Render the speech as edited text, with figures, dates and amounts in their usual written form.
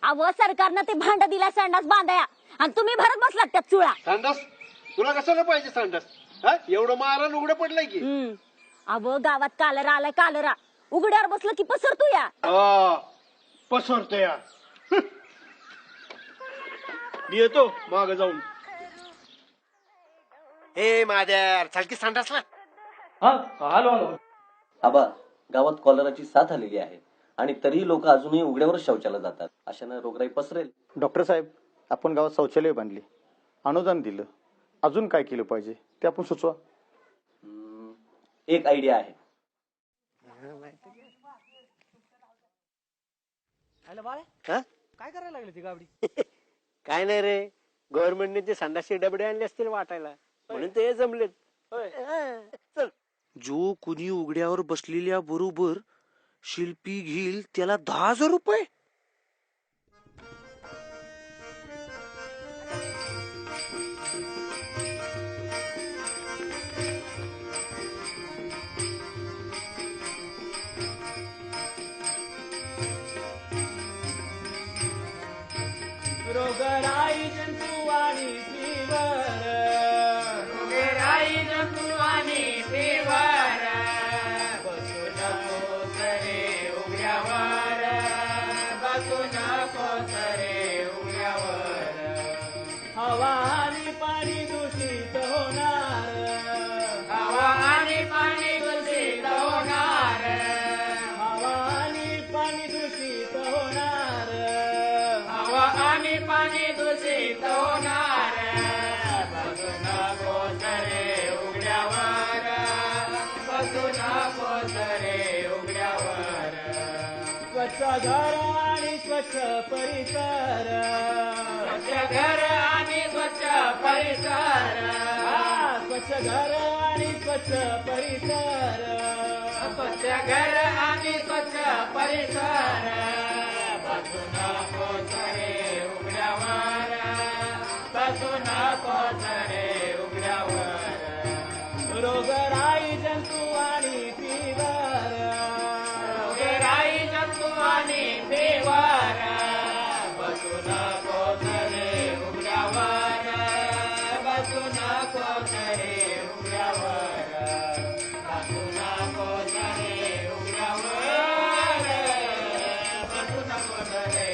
अव सरकारनं ते भांड दिला संडास बांधाया आणि तुम्ही भरत बसलात त्यात चुळा. संडास तुला कशाला पाहिजे संडास? एवढं मारण उघडं पडलंय की. अव गावात कालरा आलाय कालरा. उघड्यावर बसलं की पसरतो या. पसरतो या. मी येतो माग जाऊन. ए माद्यार चालकी संडासला. आलो आलो. आबा, गावात कॉलराची साथ आलेली आहे आणि तरीही लोक अजूनही उघड्यावरच शौचाला जातात. अशानं रोगराई पसरेल. डॉक्टर साहेब, आपण गावात शौचालय बांधली, अनुदान दिलं, अजून काय केलं पाहिजे ते आपण सुचवा. एक आयडिया आहे. काय करायला लागली ती गावडी? काय नाही रे, गव्हर्नमेंटने ते संडासचे डबडे आणले असतील वाटायला, म्हणून ते जमलेत. चल. जो कुणी उघड्यावर बसलेल्या बरोबर शिल्पी घेईल त्याला 10,000 रुपये. रोगराई जंतू आणि फिवर, रोगराई जंतू आणि फिवर, बसू नको सरे उघड्यावर, बसू नको सरे उघड्यावर. हवा आणि पाणी दूषित होणार, हवा आणि पाणी दूषित होणार, हवा आणि पाणी दूषित होणार, हवा आणि पाणी दूषित होणार. बसू नको सरे उघड्यावर, बसू नको सरे उघड्यावर. स्वच्छ घर आणि स्वच्छ परिसर, स्वच्छ घर आणि स्वच्छ परिसर, स्वच्छ घर आणि स्वच्छ परिसर, स्वच्छ घर आणि स्वच्छ परिसर. बसू नको सरे उघड्यावर, बसू नको सरे उघड्यावर. रोगराई जंतू आणि फिवर, रोगराई जंतू आणि फिवर, बसू नको सरे उघड्यावर, बसू नको सरे उघड्यावर, बसू नको सरे उघड्यावर, बसू नको सरे